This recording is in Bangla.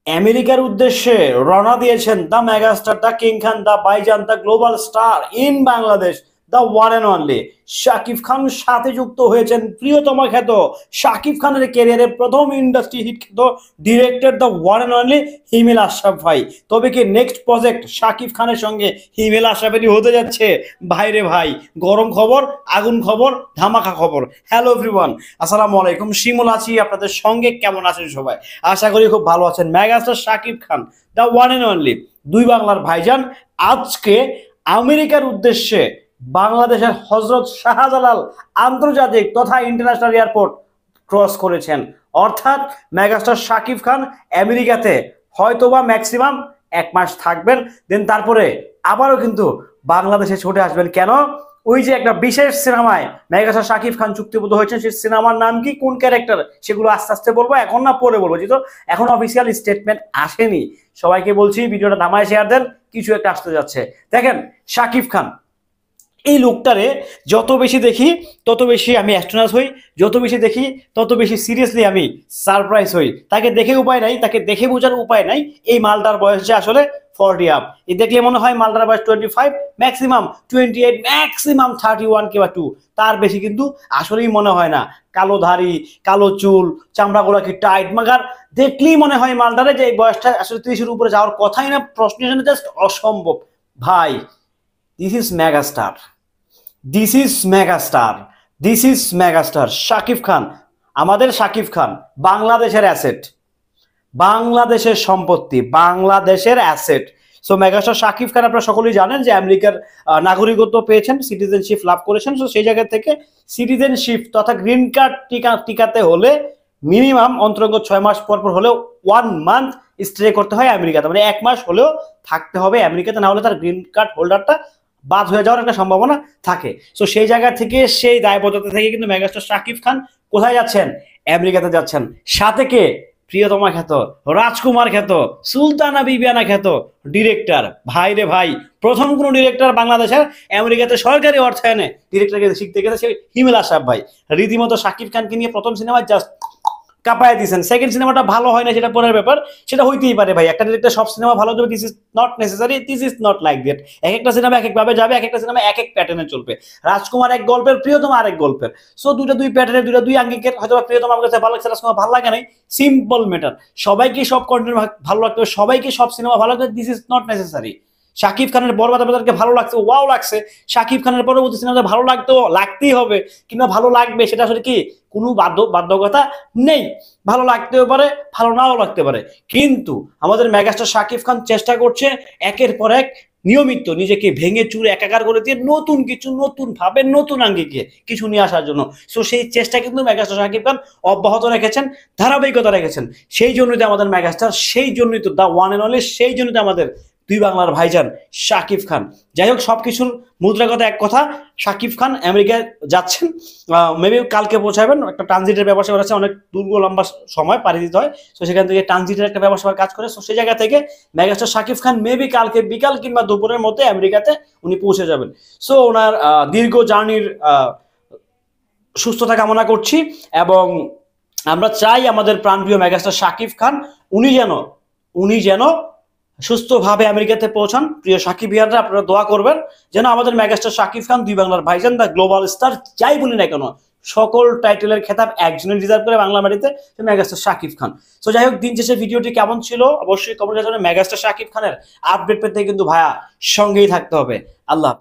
আমেরিকার উদ্দেশ্যে রওনা দিয়েছেন the megastar, the king Khan, the Bhaijaan, the global star in Bangladesh, the one and only Shakib Khan. সাথে যুক্ত হয়েছেন প্রিয়তমা খ্যাত শাকিব খানের ক্যারিয়ারে প্রথম ইন্ডাস্ট্রি হিট খ্যাত director the one and only Himel Ashraf ভাই। তবে কি নেক্সট প্রজেক্ট শাকিব খানের সঙ্গে হিমেল আশরাফেরই হতে যাচ্ছে? ভাইরে ভাই, গরম খবর, আগুন খবর, ধামাকা খবর। হ্যালো এভরিওয়ান, আসসালামু আলাইকুম। শিমুল আছি আপনাদের সঙ্গে। কেমন আছেন সবাই? আশা করি খুব ভালো আছেন। Megastar Shakib Khan, the one and only, দুই বাংলার ভাইজান, আজকে আমেরিকার উদ্দেশ্যে বাংলাদেশের হজরত শাহজালাল আন্তর্জাতিক তথা ইন্টারন্যাশনাল এয়ারপোর্ট ক্রস করেছেন। অর্থাৎ মেগাস্টার শাকিব খান আমেরিকাতে হয়তোবা ম্যাক্সিমাম 1 মাস থাকবেন, দেন তারপরে আবারও কিন্তু বাংলাদেশে ছুটে আসবেন। কেন? ওই যে একটা বিশেষ সিনেমায় মেগাস্টার শাকিব খান চুক্তিবদ্ধ হয়েছেন, সেই সিনেমার নাম কি, কোন ক্যারেক্টার, সেগুলো আস্তে আস্তে বলবো, এখন না পরে বলবো, যেহেতু এখন অফিসিয়াল স্টেটমেন্ট আসেনি। সবাইকে বলছি ভিডিওটা দামায় শেয়ার দেন, কিছু একটা আসতে যাচ্ছে। দেখেন শাকিব খান এই লোকটারে যত বেশি দেখি তত বেশি আমি অ্যাস্ট্রোনাস হই, যত বেশি দেখি তত বেশি সিরিয়াসলি আমি সারপ্রাইজ হই। তাকে দেখে উপায় নাই, তাকে দেখে বোঝার উপায় নাই এই মালটার বয়স যে আসলে 40 আপ। এই দেখলে মনে হয় মালটার বয়স 25, ম্যাক্সিমাম 28, ম্যাক্সিমাম 31 কিংবা 2, তার বেশি কিন্তু আসলেই মনে হয় না। কালো ধাড়ি, কালো চুল, চামড়াগুলো কি টাইট, মাগার দেখলেই মনে হয় মালটারে যে এই বয়সটা আসলে 30-এর উপরে যাওয়ার কথাই না, প্রশ্ন জাস্ট অসম্ভব। ভাই, this is megastar, this is megastar, this is megastar Shakib Khan. আমাদের শাকিব খান বাংলাদেশের অ্যাসেট, বাংলাদেশের সম্পত্তি, বাংলাদেশের asset. So megastar Shakib Khan আপনারা সকলেই জানেন যে আমেরিকার নাগরিকত্ব পেয়েছেন, সিটিজেনশিপ লাভ করেছেন। সো সেই জায়গা থেকে সিটিজেনশিপ তথা গ্রিন কার্ড টিকাতে হলে মিনিমাম অন্তরঙ্গ 6 মাস পর পর হলেও 1 মান্থ স্টে করতে হয় আমেরিকাতে, মানে 1 মাস হলেও থাকতে হবে আমেরিকাতে, না হলে তার গ্রিন কার্ড হোল্ডারটা বাদ হয়ে যাওয়ার একটা সম্ভাবনা থাকে। সো সেই জায়গা থেকে, সেই দায়বদ্ধতা থেকে কিন্তু মেগাস্টার শাকিব খান কোথায় যাচ্ছেন? আমেরিকাতে যাচ্ছেন। সাথে কে? প্রিয়তমা খ্যাত, রাজকুমার খ্যাত, সুলতানা বিবিয়ানা খ্যাত ডিরেক্টর। ভাই রে ভাই, প্রথম কোন ডিরেক্টর বাংলাদেশের আমেরিকাতে সরকারি অর্থায়নে ডিরেক্টরকে শিখতে গেছে সে হিমেল আশরাফ ভাই। রীতিমতো শাকিব খানকে নিয়ে প্রথম সিনেমায় জাস্ট কাঁপায় দিয়েছেন। সেকেন্ড সিনেমাটা ভালো হয় না, সেটা পরের ব্যাপার, সেটা হইতেই পারে ভাই। একটা ডিরেক্টর সব সিনেমা ভালো যাবে this is not necessary, this is not like that. এক একটা সিনেমা এক একভাবে যাবে, এক একটা সিনেমা এক এক প্যাটার্নে চলবে। রাজকুমার এক গল্পের, প্রিয়তমা আরেক গল্পের। সো দুই প্যাটার্নের, দুই আঙ্গিকের। হয়তো প্রিয়তমা আমার কাছে ভালো লাগছে, রাজকুমার ভালো লাগে নাই, সিম্পল ম্যাটার। সবাইকে সব কন্টেন্ট ভালো লাগতে হবে, সবাইকে সব সিনেমা ভালো লাগবে, this is not necessary. Shakib খানের বরবাদ আপনাদেরকে ভালো লাগছে, ওয়াও লাগছে। শাকিব খানের পরবর্তী সিনেমাতে ভালো লাগতেই হবে, কিংবা ভালো লাগবে, সেটা আসলে কি কোনো বাধ্যকতা নেই। ভালো লাগতেও পারে, ভালো নাও লাগতে পারে। কিন্তু আমাদের মেগাস্টার শাকিব খান চেষ্টা করছে একের পর এক নিয়মিত নিজেকে ভেঙে চুরে একাকার করে দিয়ে নতুন কিছু, নতুন ভাবে, নতুন আঙ্গিকে কিছু নিয়ে আসার জন্য। সো সেই চেষ্টা কিন্তু মেগাস্টার শাকিব খান অব্যাহত রেখেছেন, ধারাবাহিকতা রেখেছেন। সেই জন্যই তো আমাদের মেগাস্টার, সেই জন্যই তো দা ওয়ান এন্ড অনলি, সেই জন্যই তো আমাদের দুই বাংলার ভাইজান শাকিব খান। যাই হোক, সবকিছুর মুদ্রা কথা এক কথা, শাকিব খান আমেরিকায় যাচ্ছেন, মেবি কালকে পৌঁছাবেন। একটা ট্রানজিটের ব্যবসা করেছে, অনেক দীর্ঘ লম্বা সময় পাড়ি দিতে হয়। তো সেখান থেকে ট্রানজিটের একটা ব্যবসা কাজ করে। তো সেই জায়গা থেকে মেগাস্টার শাকিব খান মেবি কালকে বিকাল কিংবা দুপুরের মধ্যে আমেরিকাতে উনি পৌঁছে যাবেন। সো ওনার দীর্ঘ জার্নির সুস্থতা কামনা করছি, এবং আমরা চাই আমাদের প্রাণপ্রিয় মেগাস্টার শাকিব খান উনি যেন সুস্থভাবে আমেরিকাতে পৌঁছান। প্রিয় সাকিব ভাইয়ারা, আপনারা দোয়া করবেন যেন আমাদের মেগাস্টার শাকিব খান, দুই বাংলার ভাইজান, দ্য গ্লোবাল স্টার, যাই বলি না কেন, সকল টাইটেলের খেতাব একজনের ডিজার্ভ করে বাংলা মাটিতে, মেগাস্টার শাকিব খান। সো যাই হোক, দিন শেষে ভিডিওটি কেমন ছিল অবশ্যই কমেন্টে জানাবেন। মেগাস্টার শাকিব খানের আপডেট পেতে কিন্তু ভাইয়া সঙ্গেই থাকতে হবে। আল্লাহ।